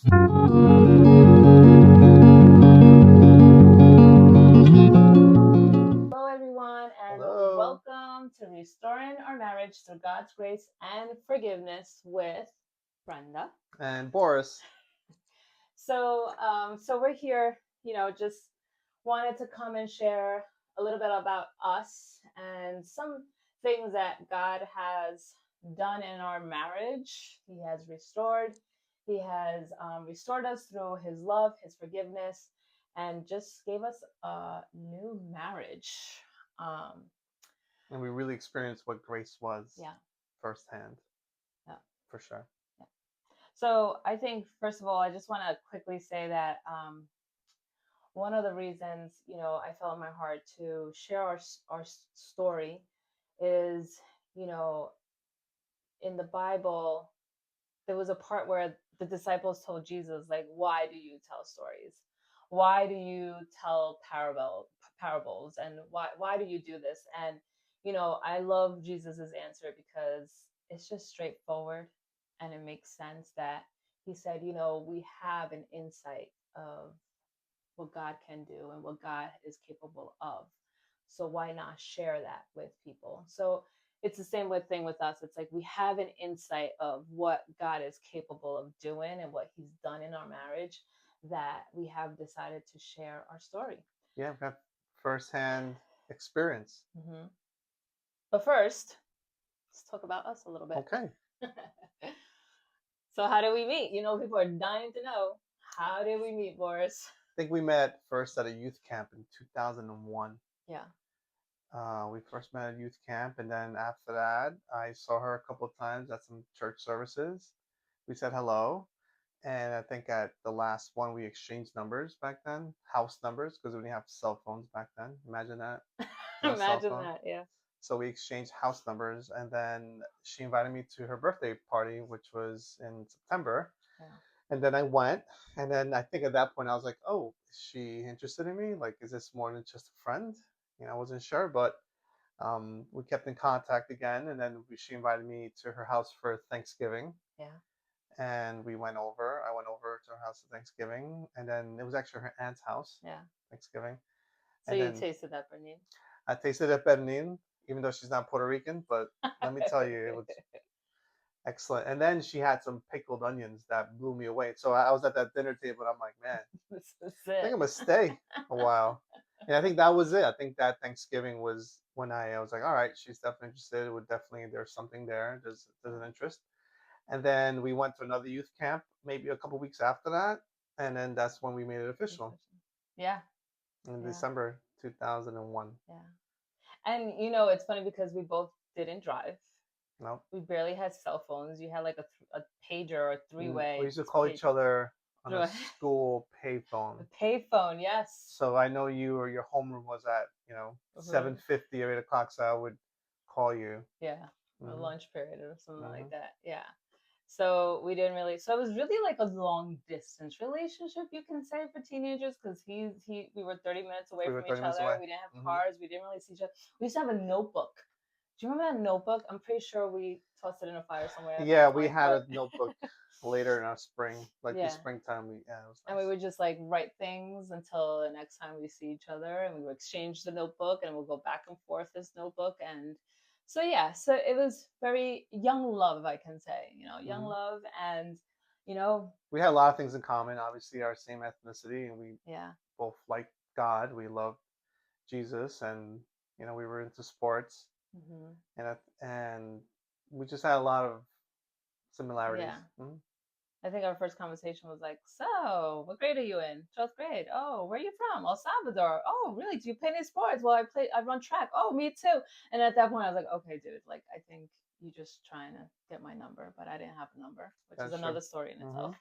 Hello, everyone, and Hello. welcome to Restoring Our Marriage Through God's Grace and Forgiveness with Brenda. And Boris. So we're here, just wanted to come and share a little bit about us and some things that God has done in our marriage. He has restored. He has restored us through His love, His forgiveness, and just gave us a new marriage. Um, And we really experienced what grace was yeah, firsthand, yeah, for sure. yeah. So I think first of all, I just want to quickly say that one of the reasons I felt in my heart to share our story is you know in the Bible there was a part where the disciples told Jesus, like, why do you tell stories? Why do you tell parables? And why do you do this? And I love Jesus's answer because it's just straightforward and it makes sense that he said, we have an insight of what God can do and what God is capable of. So why not share that with people? So it's the same thing with us. It's like we have an insight of what God is capable of doing and what He's done in our marriage, that we have decided to share our story. Yeah, we have firsthand experience. Mm-hmm. But first, let's talk about us a little bit. Okay. So how did we meet? People are dying to know. How did we meet, Boris? I think we met first at a youth camp in 2001. Yeah. We first met at youth camp, and then after that, I saw her a couple of times at some church services. We said hello, and I think at the last one we exchanged numbers back then, house numbers, because we didn't have cell phones back then. Imagine that, no cell Imagine phone. that, yeah. So we exchanged house numbers, and then she invited me to her birthday party, which was in September. Yeah. And then I went, and then I think at that point I was like, "Oh, is she interested in me? Like, is this more than just a friend?" I wasn't sure, but we kept in contact again, and then she invited me to her house for Thanksgiving, Yeah. and we went over. I went over to her house for Thanksgiving, and then it was actually her aunt's house, Yeah. Thanksgiving, So and you then tasted that, Bernine? I tasted it Benin, even though she's not Puerto Rican, but let me tell you, it was excellent. And then she had some pickled onions that blew me away. So I was at that dinner table, and I'm like, man, This is I think it. I'm gonna stay a while. And I think that was it. I think that Thanksgiving was when I was like, all right, she's definitely interested. It would definitely there's something there. There's an interest. And then we went to another youth camp, maybe a couple weeks after that, and then that's when we made it official Yeah. in Yeah. December 2001. Yeah. And it's funny because we both didn't drive. No, We barely had cell phones. You had like a pager or a we three-way used to call each other on through a a school payphone. payphone. Yes. So I know you or your homeroom was at Mm-hmm. 7:50 or 8 o'clock. So I would call you. Yeah. A Hmm. lunch period or something Hmm. like that. Yeah. So we didn't really. So it was really like a long distance relationship, you can say, for teenagers, because we were 30 minutes away We were from 30 each minutes other. away. We didn't have Hmm. cars. We didn't really see each other. We used to have a notebook. Do you remember that notebook? I'm pretty sure we tossed it in a fire somewhere at Yeah, some we point. had But a notebook later in our spring, like the yeah, springtime. Yeah, it was and we nice. would just like write things until the next time we see each other, and we would exchange the notebook, and we'll go back and forth this notebook. And so yeah, so it was very young love, I can say, young Hmm. love. And you know We had a lot of things in common. Obviously, our same ethnicity, and we yeah. both liked God. We loved Jesus, and we were into sports, Hmm. and we just had a lot of similarities. Yeah. Hmm. I think our first conversation was like, so what grade are you in? 12th grade. Oh, where are you from? El Salvador. Oh, really? Do you play any sports? Well, I run track. Oh, me too. And at that point I was like, okay, dude, like I think you just trying to get my number, but I didn't have a number, which is That's true. another story in Hmm. itself.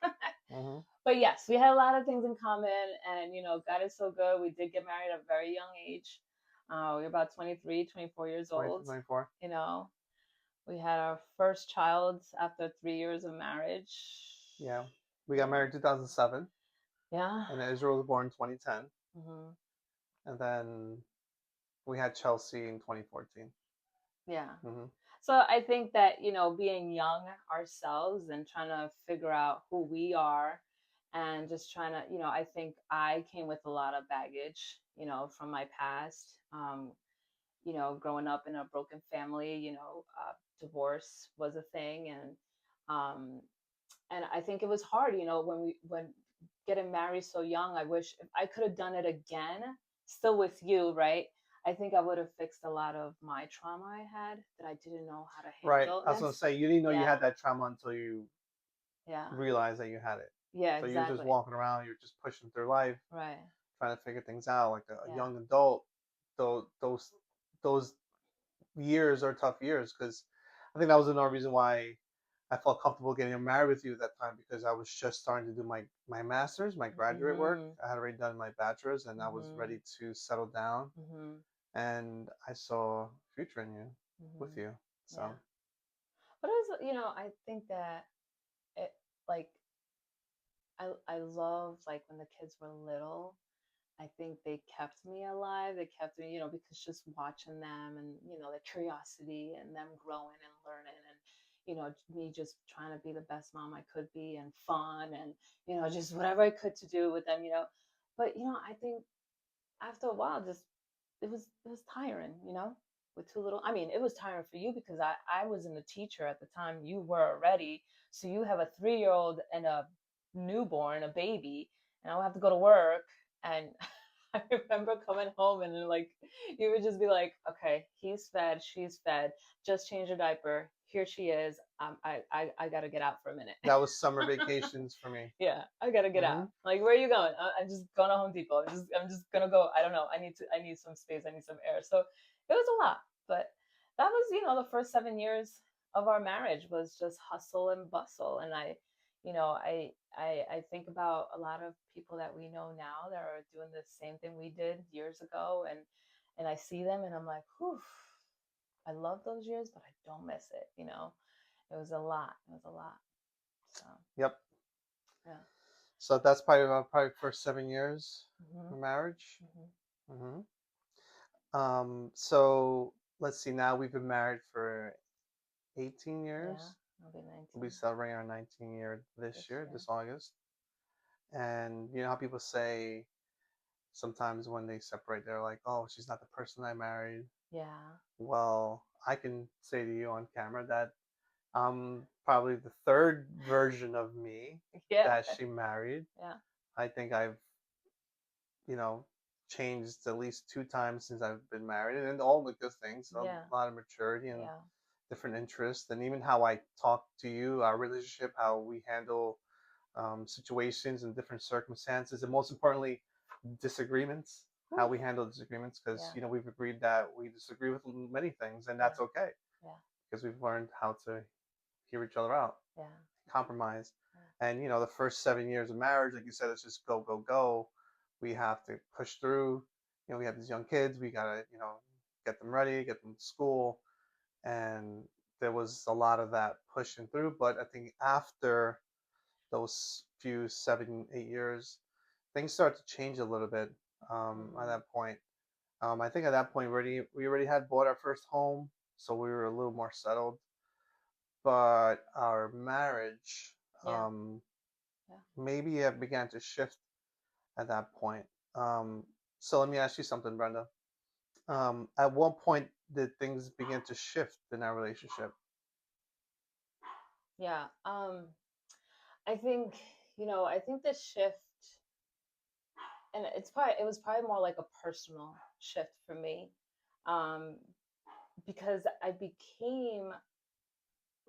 Hmm. But yes, we had a lot of things in common, and God is so good. We did get married at a very young age. We were about 23, 24 years 23, old. 24. You know, we had our first child after 3 years of marriage. Yeah. We got Yeah. married in 2007, Yeah. and then Israel was born in 2010, Hmm. and then we had Chelsea in 2014. Yeah. Hmm. So I think that, being young ourselves and trying to figure out who we are and just trying to, I think I came with a lot of baggage, from my past. Growing up in a broken family, divorce was a thing, um, and I think it was hard, when getting married so young. I wish if I could have done it again, still with you, right? I think I would have fixed a lot of my trauma I had that I didn't know how to Right. handle. I was gonna say you didn't know you Yeah, had that trauma until you yeah, realized that you had it. yeah, So you're just exactly. walking around, you're just pushing through life, Right. trying to figure things out. Like a Yeah. young adult, those years are tough years because I think that was another reason why I felt comfortable getting married with you at that time because I was just starting to do my master's, my graduate work. Mhm. I had already done my bachelor's and I was Mhm. ready to settle down. Mhm. And I saw a future in you, with Mhm. you. Yeah. So, But it was, I think that it, like, I love, like, when the kids were little. I think they kept me alive. They kept me, because just watching them, and, the curiosity and them growing and learning, and, me just trying to be the best mom I could be, and fun, and, just whatever I could to do with them. But, I think after a while, just it was tiring, with two little. I mean, it was tiring for you because I wasn't a teacher at the time. You were already, so you have a 3-year old and a newborn, a baby, and I would have to go to work. And I remember coming home, and then, like, you would just be like, okay, he's fed, she's fed, just change her diaper. Here she is. I gotta get out for a minute. that was summer vacations for me. Yeah, I gotta get out. Hmm. Like, where are you going? I'm just going to Home Depot. I'm just gonna go. I don't know. I need some space. I need some air. So it was a lot, but that was, the first 7 years of our marriage was just hustle and bustle. And I think about a lot of people that we know now that are doing the same thing we did years ago, and I see them, and I'm like, whew, I love those years, but I don't miss it. It was a lot. It was a lot. So Yep. yeah. So that's probably first 7 years Mhm. of marriage. Mhm. Hmm. So let's see. Now we've been married for 18 Yeah, years. I'll be We'll be 19 celebrating our 19 year this this year, year. this August. And you know how people say sometimes when they separate, they're like, "Oh, she's not the person I married." Yeah. Well, I can say to you on camera that I'm probably the third version of me Yeah. that she married. Yeah. I think I've, you know, changed at least 2 times since I've been married, and all the good things, a Yeah. lot of maturity and Yeah. different interests, and even how I talk to you, our relationship, how we handle situations and different circumstances, and most importantly, disagreements, how Whew. we handle disagreements, because Yeah. we've agreed that we disagree with many things, and Yeah. that's okay Yeah. because we've learned how to hear each other out, Yeah. compromise. Yeah. And the first 7 years of marriage, like you said, it's just go, go, go. We have to push through. We have these young kids. We gotta, get them ready, get them to school, and there was a lot of that pushing through. But I think after those few 7, 8 years, things start to change a little bit. At Mhm. that point, I think at that point we already had bought our first home, so we were a little more settled. But our marriage, Yeah. Yeah. maybe it began to shift at that point. Um, so let me ask you something, Brenda. At what point did things begin to shift in our relationship? Yeah. I think the shift, and it was probably more like a personal shift for me, um, because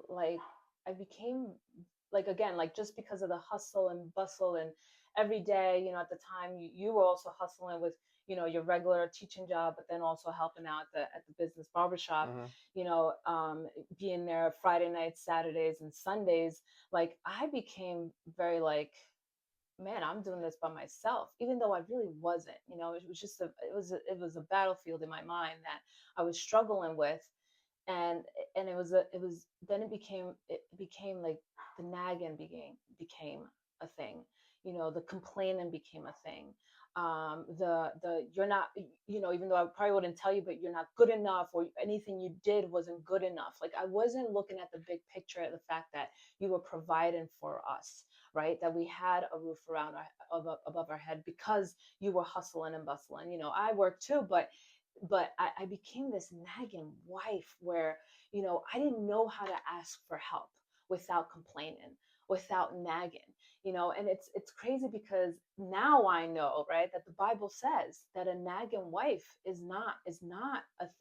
like I became like, again, like, just because of the hustle and bustle, and every day, at the time, you were also hustling with, your regular teaching job, but then also helping out at the business barbershop, Hmm. being there Friday nights, Saturdays, and Sundays. Like, I became very, like, man, I'm doing this by myself, even though I really wasn't. It was just it was a battlefield in my mind that I was struggling with. And it was like the nagging became a a thing. The complaining became a thing. The you're not, even though I probably wouldn't tell you, but you're not good enough, or anything you did wasn't good enough. Like, I wasn't looking at the big picture, at the fact that you were providing for us, right? That we had a roof around above our head, because you were hustling and bustling. I worked too, but I became this nagging wife where, I didn't know how to ask for help without complaining, without nagging. And it's crazy, because now I know, right, that the Bible says that a nagging wife is not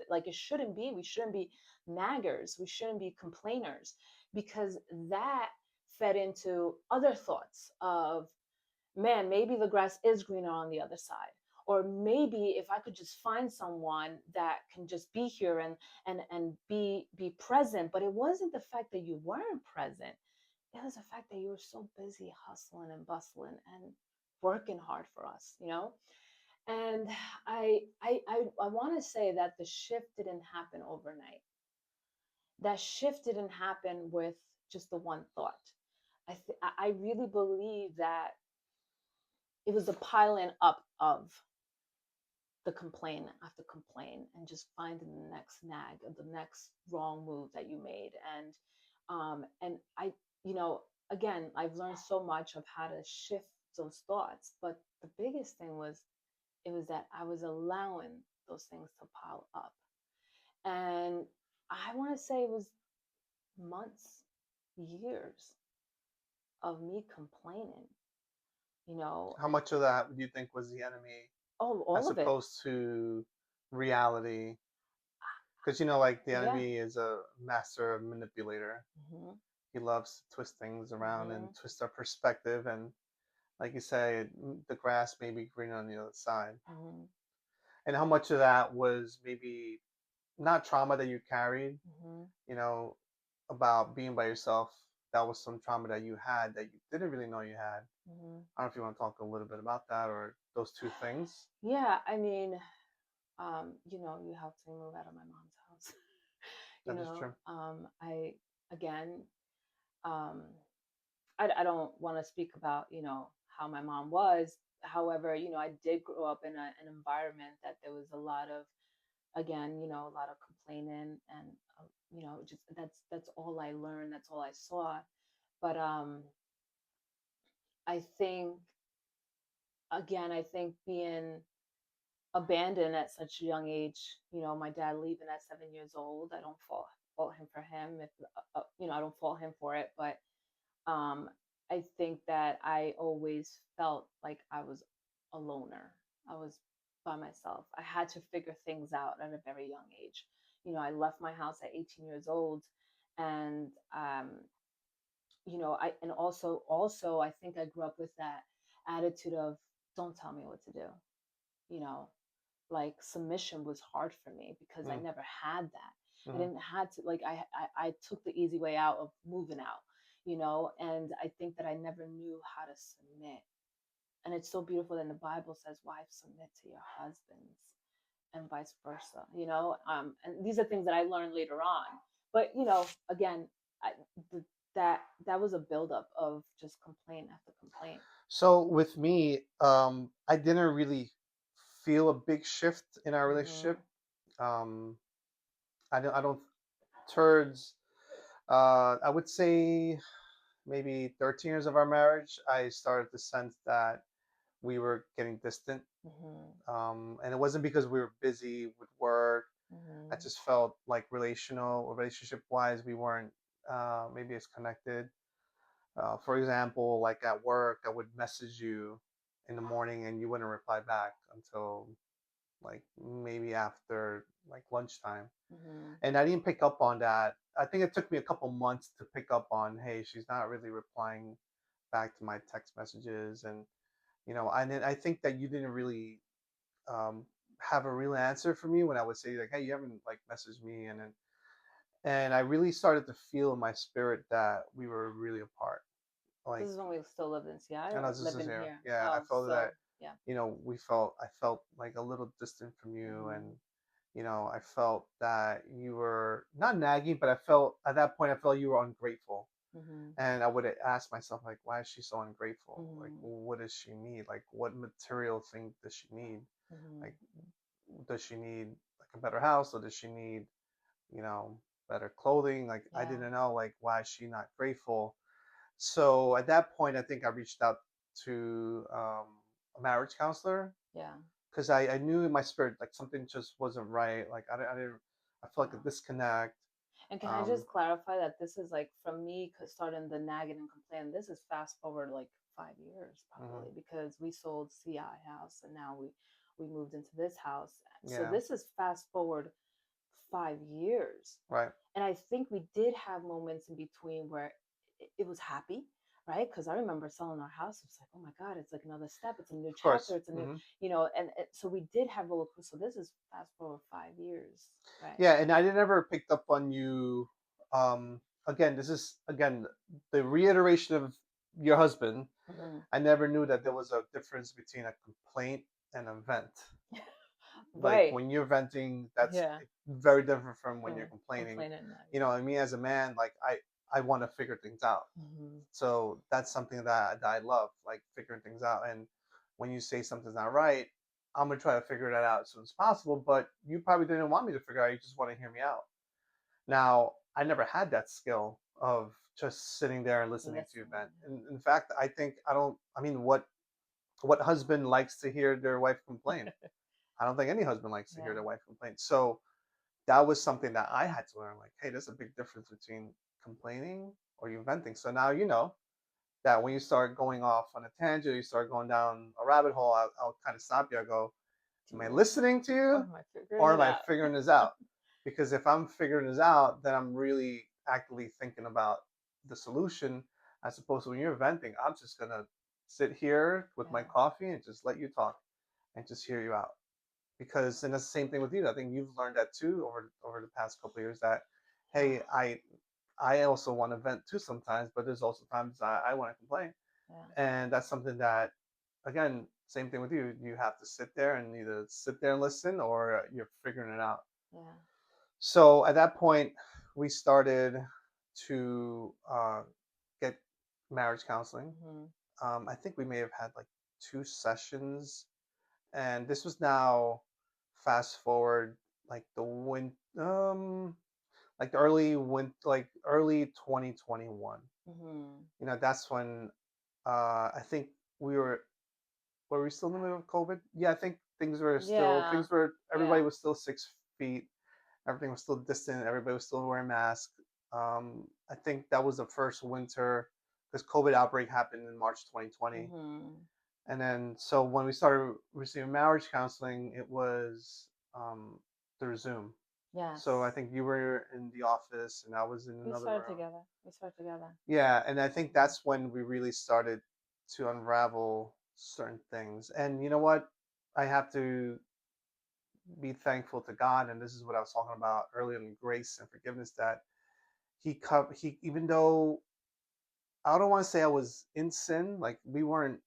like, it shouldn't be. We shouldn't be naggers. We shouldn't be complainers, because that fed into other thoughts of, man, maybe the grass is greener on the other side. Or maybe if I could just find someone that can just be here and be present. But it wasn't the fact that you weren't present. It was the fact that you were so busy hustling and bustling and working hard for us. And I want to say that the shift didn't happen overnight. That shift didn't happen with just the one thought. I really believe that it was the piling up of the complaint after complaint, and just finding the next nag or the next wrong move that you made. And I, you know again, I've learned so much of how to shift those thoughts. But the biggest thing was, it was that I was allowing those things to pile up. And I want to say it was months, years of me complaining, you know How much of that do you think was the enemy all as of it. opposed to reality? Because like the Yeah. enemy is a master manipulator. Hmm. He loves to twist things around and Hmm. twist our perspective. And like you say, the grass may be greener on the other side. Hmm. And how much of that was maybe not trauma that you carried, Hmm. you know, about being by yourself? That was some trauma that you had that you didn't really know you had. Hmm. I don't know if you want to talk a little bit about that or those two things. Yeah, I mean, you helped me move out of my mom's house. That is true. I again, um, I don't want to speak about how my mom was. However, I did grow up in an environment that there was a lot of, again, a lot of complaining. And just that's all I learned. That's all I saw. But I think, again, I think being abandoned at such a young age. My dad leaving at 7 years old. I don't fault him for him. If I don't fault him for it. But um, I think that I always felt like I was a loner. I was by myself. I had to figure things out at a very young age. I left my house at 18 years old, and I and also I think I grew up with that attitude of, don't tell me what to do. You know, like, submission was hard for me, because I Mm, never had that. I hmm didn't had to, like, I took the easy way out of moving out, and I think that I never knew how to submit. And it's so beautiful that in the Bible says, wives, submit to your husbands, and vice versa. And these are things that I learned later on. But again, I, that was a buildup of just complaint after complaint. So with me, I didn't really feel a big shift in our relationship. Hmm. Um, I don't towards I would say maybe 13 years of our marriage, I started to sense that we were getting distant. Hmm. And it wasn't because we were busy with work. I Hmm. just felt like relational or relationship wise, we weren't maybe as connected. For example, like at work, I would message you in the morning and you wouldn't reply back until like maybe after like lunchtime. Hmm. And I didn't pick up on that. I think it took me a couple months to pick up on, hey, she's not really replying back to my text messages. And I think that you didn't really um, have a real answer for me when I would say like, hey, you haven't like messaged me. And I really started to feel in my spirit that we were really apart. This Like, is when we still lived in Seattle and I or was just living here. here. Yeah, I Oh, felt that, so yeah. I felt like a little distant from you. And, Hmm. I felt that you were not nagging, but I felt at that point, I felt you were ungrateful. Mhm. And I would ask myself, like, why is she so ungrateful? Like, Mhm. what does she need? Like, what material thing does she need? Mhm. Like, does she need like a better house, or does she need, you know, better clothing? Like, I Yeah. didn't know, like, why is she not grateful? So at that point, I think I reached out to a marriage counselor, Yeah. because I knew in my spirit like something just wasn't right. Like I didn't, I felt like a Yeah. disconnect. And can I Um, just clarify that this is like from me starting the nagging and complaining, this is fast forward like 5 years mhm, probably because we sold CI house and now we moved into this house. So yeah, this is fast forward 5 years. right. And I think we did have moments in between where it was happy, right? Because I remember selling our house. It was like, oh my God, it's like another step. It's a new Of chapter. course. It's a new, and so we did have roller coaster. So this is fast forward 5 years, right? Yeah, and I never picked up on you. Again, this is again the reiteration of your husband. Hmm. I never knew that there was a difference between a complaint and a vent. Like Right. when you're venting, that's Yeah. very different from when you're From complaining. complaining. You know, I mean, as a man, like I want to figure things out. Mm-hmm. So that's something that I love, like figuring things out. And when you say something's not right, I'm gonna try to figure that out as soon as possible. But you probably didn't want me to figure out. You just want to hear me out. Now, I never had that skill of just sitting there and listening to you Listening. vent. In fact, I think I don't. I mean, what husband likes to hear their wife complain? I don't think any husband likes to hear Yeah. their wife complain. So that was something that I had to learn. Like, hey, there's a big difference between complaining or you venting. So now you know that when you start going off on a tangent, you start going down a rabbit hole, I'll kind of stop you. I go, Do am I you listen? listening to Or you am I figuring or it am I out? figuring this out? Because if I'm figuring this out, then I'm really actively thinking about the solution, as opposed to when you're venting, I'm just going to sit here with my Yeah. coffee and just let you talk and just hear you out. Because, and that's the same thing with you. I think you've learned that too over the past couple of years that, Yeah. hey, I also want to vent too sometimes, but there's also times I want to complain. Yeah. And that's something that, again, same thing with you. You have to sit there and either sit there and listen, or you're figuring it out. Yeah. So at that point, we started to get marriage counseling. Mm-hmm. I think we may have had like 2 sessions, and this was now fast forward like the like the early 2021. Mm-hmm. You know, that's when I think we were we still in the middle of COVID? Yeah, I think Yeah. everybody Yeah. was still 6 feet, everything was still distant, everybody was still wearing masks. I think that was the first winter because COVID outbreak happened in March 2020. Mm-hmm. And then so when we started receiving marriage counseling, it was through Zoom. So I Yes. think you were in the office and I was in We another started room. together. We started together. Yeah, and I think Mm-hmm. that's when we really started to unravel certain things. And you know what? I have to be thankful to God, and this is what I was talking about earlier in grace and forgiveness, that he even though I don't want to say I was in sin, like we weren't.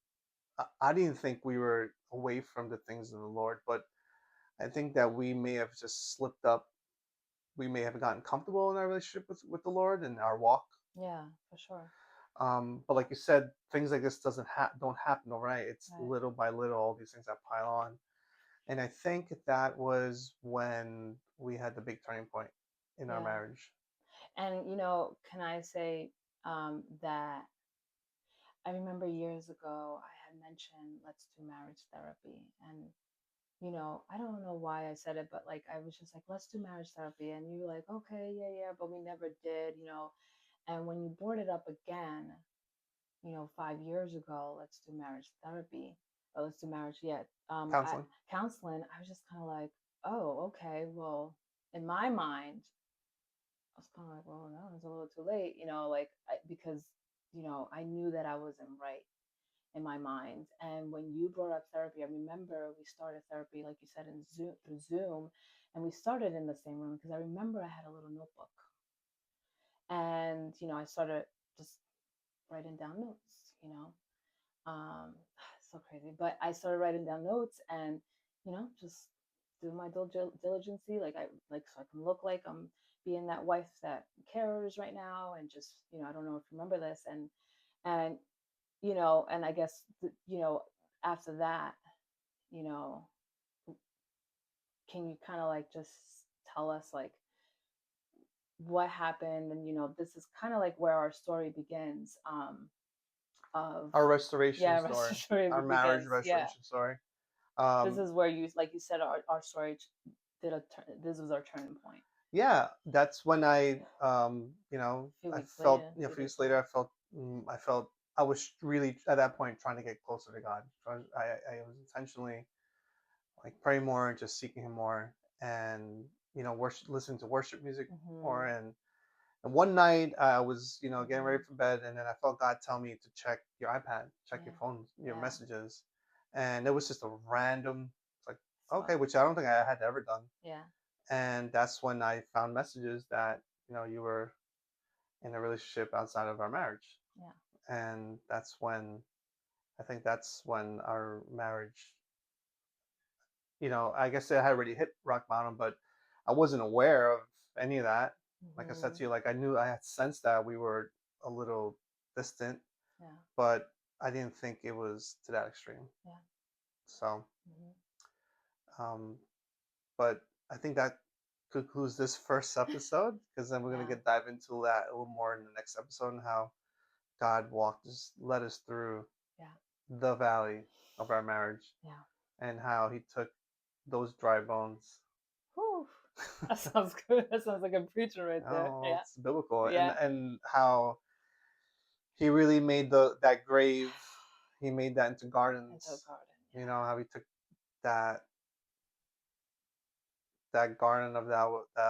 I didn't think we were away from the things of the Lord, but I think that we may have just slipped up. We may have gotten comfortable in our relationship with the Lord and our walk. Yeah, for sure. But like you said, things like this don't happen overnight. It's Right. little by little, all these things that pile on. And I think that was when we had the big turning point in our Yeah. marriage. And can I say that I remember years ago I had mentioned let's do marriage therapy, and I don't know why I said it, but like I was just like, let's do marriage therapy. And you were like, okay, yeah, yeah, but we never did. And when you brought it up again, 5 years ago, let's do marriage therapy. Or let's do marriage, yeah. Counseling. Counseling, I was just kind of like, oh, okay, well, in my mind, I was kind of like, well, no, it's a little too late, like, because, I knew that I wasn't right in my mind. And when you brought up therapy, I remember we started therapy, like you said, in Zoom through Zoom, and we started in the same room because I remember I had a little notebook, and I started just writing down notes. Um, so crazy, but I started writing down notes and just do my diligence, like I like so I can look like I'm being that wife that cares right now, and just, I don't know if you remember this. And and I guess after that, you know can you kind of like just tell us like what happened? And this is kind of like where our story begins, of Our restoration yeah, story, rest story our marriage begins. Yeah, restoration story. this Um, is where you, like you said, our story this was our turning point. yeah, that's when A few I weeks felt, later, a few few days years later. later, I felt I was really at that point trying to get closer to God. I was intentionally like praying more and just seeking Him more, and worship, listening to worship music Hmm. more. And one night I was, getting ready Hmm. for bed, and then I felt God tell me to check your iPad, check your Yeah. phone, your Yeah. messages, and it was just a random. It's like, okay, Thought. which I don't think I had ever done. Yeah. And that's when I found messages that you were in a relationship outside of our marriage, Yeah. and that's when our marriage, I guess it had already hit rock bottom, but I wasn't aware of any of that. Like I said Hmm. to you, like I had sensed that we were a little distant, Yeah. but I didn't think it was to that extreme. Yeah. So, Hmm. um, but I think that concludes this first episode, because then we're gonna Yeah. get dive into that a little more in the next episode, and how God walked us, led us through Yeah. the valley of our marriage, Yeah. and how He took those dry bones. Whew. That sounds good. That sounds like a preacher right there. Oh, Yeah. it's biblical, and Yeah. how He really made the that grave. He made that into Into a gardens. garden. How He took that that garden of that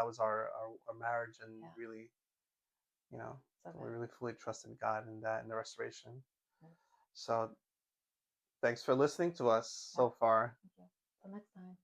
was our marriage, and Yeah. Yeah. really, you know, So we good. really fully trusted God in that, in the restoration. Yeah. So thanks for listening to us Yeah. so far. Thank you. Till next time.